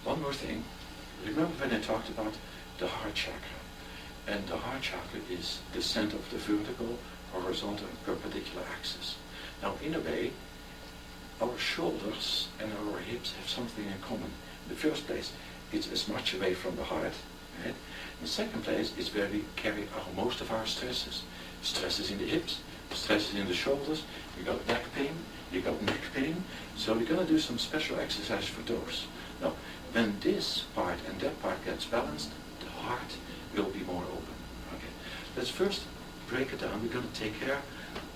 One more thing. Remember when I talked about the heart chakra? And the heart chakra is the center of the vertical, horizontal, and perpendicular axis. Now, in a way, our shoulders and our hips have something in common. In the first place, it's as much away from the heart. Right? In the second place, it's where we carry most of our stresses. Stresses in the hips, stresses in the shoulders. You got back pain, you got neck pain. So we're going to do some special exercise for those. Now, when this part and that part gets balanced, the heart will be more open. Okay. Let's first break it down. We're going to take care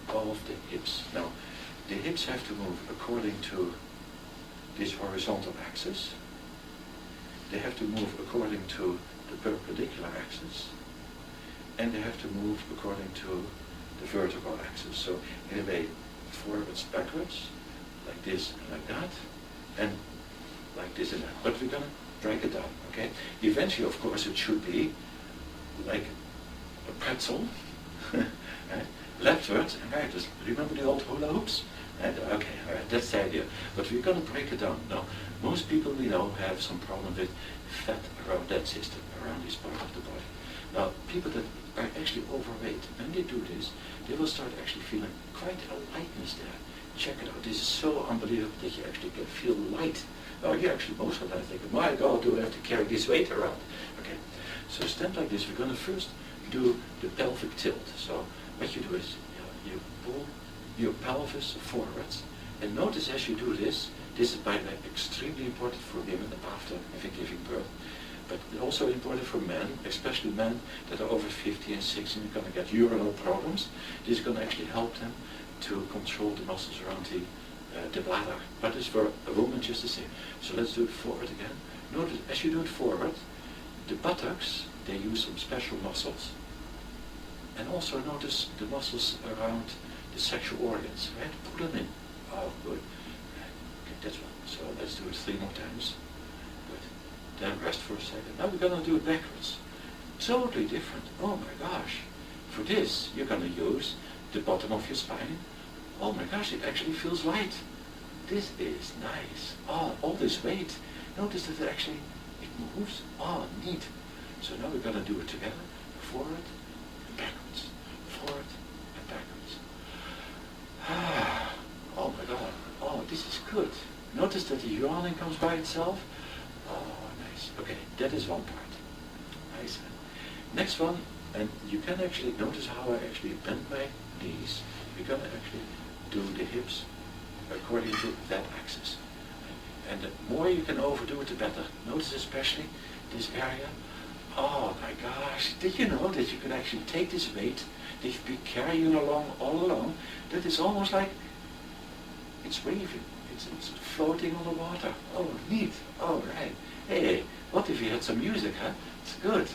of the hips. Now, the hips have to move according to this horizontal axis. They have to move according to the perpendicular axis. And they have to move according to the vertical axis. So, in a way, forwards, backwards, like this and like that, and like this and that. But we're going to break it down, okay? Eventually, of course, it should be like a pretzel, right? Leftwards and rightwards. Remember the old hula hoops? Right? Okay, all right, that's the idea. But we're going to break it down. Now, most people we know have some problem with fat around that system, around this part of the body. Now, people that are actually overweight, when they do this, they will start actually feeling quite a lightness there. Check it out. This is so unbelievable that you actually can feel light. Now, you actually most of the time think, my God, do I have to carry this weight around? Okay. So stand like this. We're going to first do the pelvic tilt. So what you do is you pull your pelvis forwards. And notice as you do this, this is by the way extremely important for women after giving birth. But also important for men, especially men that are over 50 and 60 and are going to get urinary problems. This is going to actually help them to control the muscles around the bladder. But it's for a woman just the same. So let's do it forward again. Notice as you do it forward, the buttocks, they use some special muscles. And also notice the muscles around the sexual organs, right? Pull them in. Oh, good. Okay, that's one. So let's do it 3 more times. Good. Then rest for a second. Now we're going to do it backwards. Totally different. Oh my gosh. For this, you're going to use the bottom of your spine. Oh my gosh, it actually feels light. This is nice. Oh, all this weight. Notice that it moves. Oh, neat. So now we're going to do it together. Forward and backwards. Forward and backwards. Oh my God. Oh, this is good. Notice that the yawning comes by itself. Oh, nice. Okay, that is one part. Nice. Next one, and you can actually notice how I actually bend my knees. We're going to actually do the hips according to that axis. And the more you can overdo it, the better. Notice especially this area. Oh my gosh, did you know that you can actually take this weight that you've been carrying along all along, that is almost like it's waving, it's floating on the water. Oh, neat. Oh, right. Hey, what if you had some music, huh? It's good.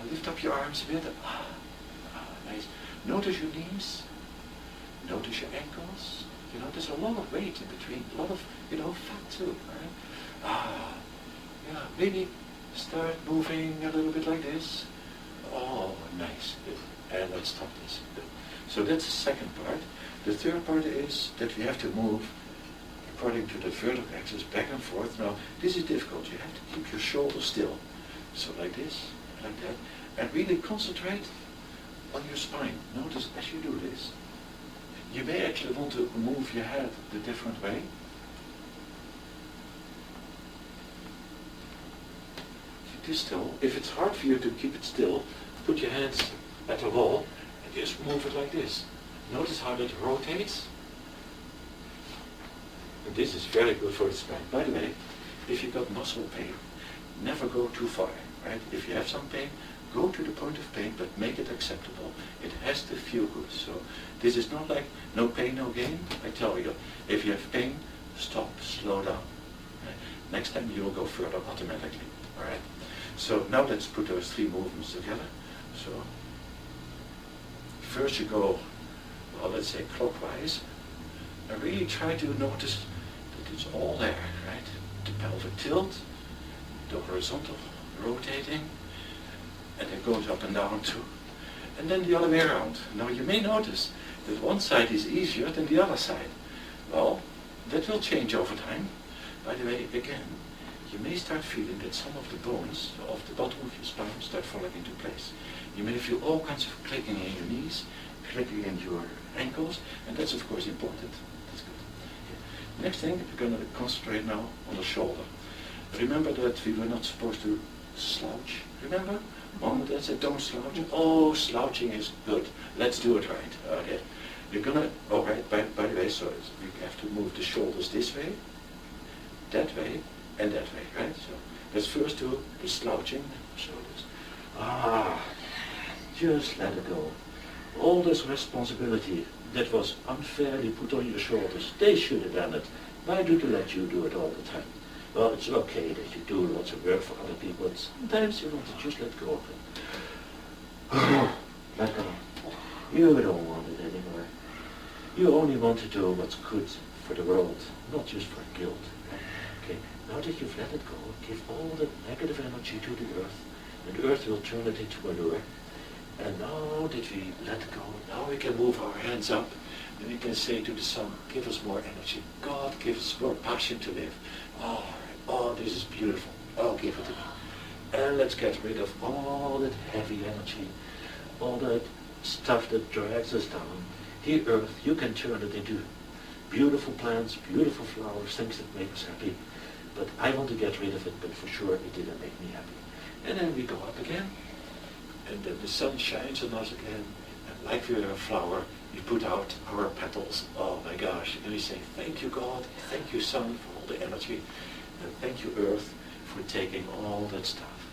Lift up your arms a bit. Nice. Notice your knees. Notice your ankles. There's a lot of weight in between. A lot of, fat too, right? Yeah, maybe start moving a little bit like this. Oh, nice. Good. And let's stop this. Good. So that's the second part. The third part is that we have to move according to the vertical axis back and forth. Now, this is difficult. You have to keep your shoulders still. So like this, like that. And really concentrate on your spine. Notice as you do this, you may actually want to move your head a different way. Keep this still. If it's hard for you to keep it still, put your hands at the wall and just move it like this. Notice how that rotates. And this is very good for the spine. By the way, if you've got muscle pain, never go too far, right? If you have some pain, go to the point of pain, but make it acceptable. It has to feel good. So this is not like no pain, no gain. I tell you, if you have pain, stop, slow down. Right? Next time you will go further automatically. All right. So now let's put those 3 movements together. So first you go, well, let's say clockwise, and really try to notice that it's all there, right? The pelvic tilt, the horizontal rotating, and it goes up and down too. And then the other way around. Now you may notice that one side is easier than the other side. Well, that will change over time. By the way, again, you may start feeling that some of the bones of the bottom of your spine start falling into place. You may feel all kinds of clicking in your knees, clicking in your ankles, and that's of course important. That's good. Okay. Next thing, we're going to concentrate now on the shoulder. Remember that we were not supposed to slouch. Remember? Mom that said don't slouch. Oh, slouching is good. Let's do it right. Okay. You're gonna, alright, by the way, so we have to move the shoulders this way, that way, and that way, right? So let's first do the slouching shoulders. Just let it go. All this responsibility that was unfairly put on your shoulders, they should have done it. Why do they let you do it all the time? Well, it's okay that you do lots of work for other people, but sometimes you want to just let go of it. Let go. You don't want it anymore. You only want to do what's good for the world, not just for guilt. Okay, now that you've let it go, give all the negative energy to the earth, and the earth will turn it into manure. And now that we let go, now we can move our hands up, and we can say to the sun, give us more energy. God, give us more passion to live. Oh, this is beautiful. Oh, give it to me. And let's get rid of all that heavy energy, all that stuff that drags us down. Here, earth, you can turn it into beautiful plants, beautiful flowers, things that make us happy. But I want to get rid of it, but for sure it didn't make me happy. And then we go up again, and then the sun shines on us again, and like we're a flower, we put out our petals. Oh my gosh, and we say, thank you God, thank you sun for all the energy, and thank you earth for taking all that stuff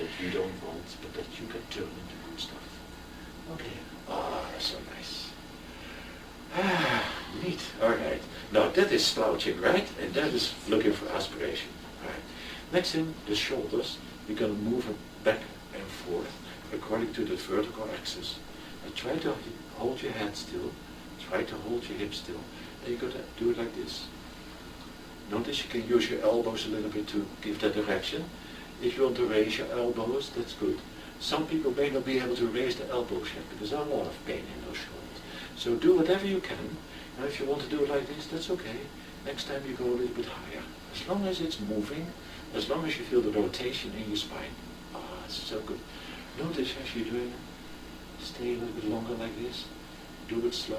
that you don't want, but that you can turn into good stuff. Okay, so nice. Neat, alright. Now that is slouching, right? And that is looking for aspiration. Right. Next thing, the shoulders. We're going to move it back and forth according to the vertical axis. And try to hold your head still. Try to hold your hips still. Then you're going to do it like this. Notice you can use your elbows a little bit to give that direction. If you want to raise your elbows, that's good. Some people may not be able to raise the elbows yet because there's a lot of pain in those shoulders. So do whatever you can. And if you want to do it like this, that's okay. Next time you go a little bit higher. As long as it's moving, as long as you feel the rotation in your spine. It's so good. Notice as you're doing it, stay a little bit longer like this. Do it slower,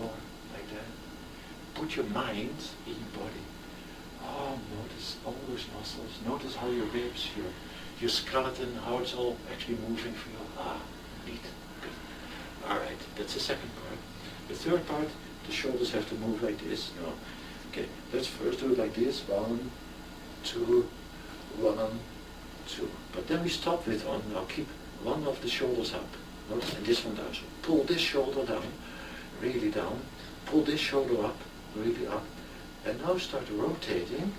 like that. Put your mind in your body. Notice all those muscles. Notice how your ribs, your skeleton, how it's all actually moving for you. Neat. Good. Alright, that's the second part. The third part, the shoulders have to move like this. No. Okay, let's first do it like this. 1, 2, 1, 2. But then we stop with one. Now keep one of the shoulders up. Notice, and this one down. So pull this shoulder down, really down. Pull this shoulder up, really up. And now start rotating.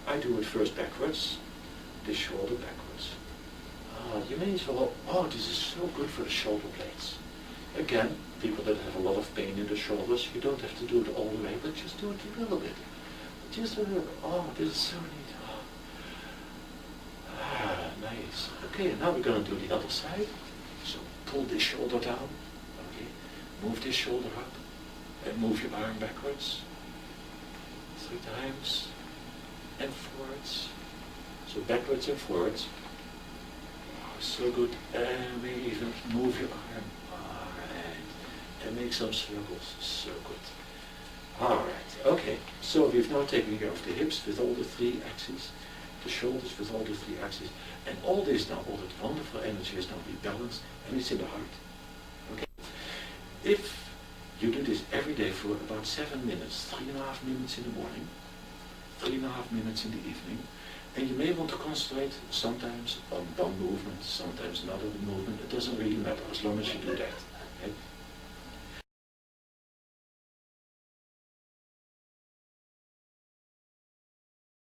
I do it first backwards. This shoulder backwards. You may as well, this is so good for the shoulder blades. Again, people that have a lot of pain in the shoulders, you don't have to do it all the way, but just do it a little bit. Just a little. This is so neat. Nice. Okay, and now we're going to do the other side. So pull this shoulder down. Okay, move this shoulder up, and move your arm backwards. 3 times, and forwards. So backwards and forwards. So good. And maybe even move your arm. And make some circles. So good. Alright, okay. So we've now taken care of the hips with all the 3 axes, the shoulders with all the 3 axes, and all this now, all that wonderful energy is now rebalanced, and it's in the heart. Okay? If you do this every day for about 7 minutes, 3.5 minutes in the morning, 3.5 minutes in the evening, and you may want to concentrate sometimes on one movement, sometimes another movement. It doesn't really matter as long as you do that. Okay?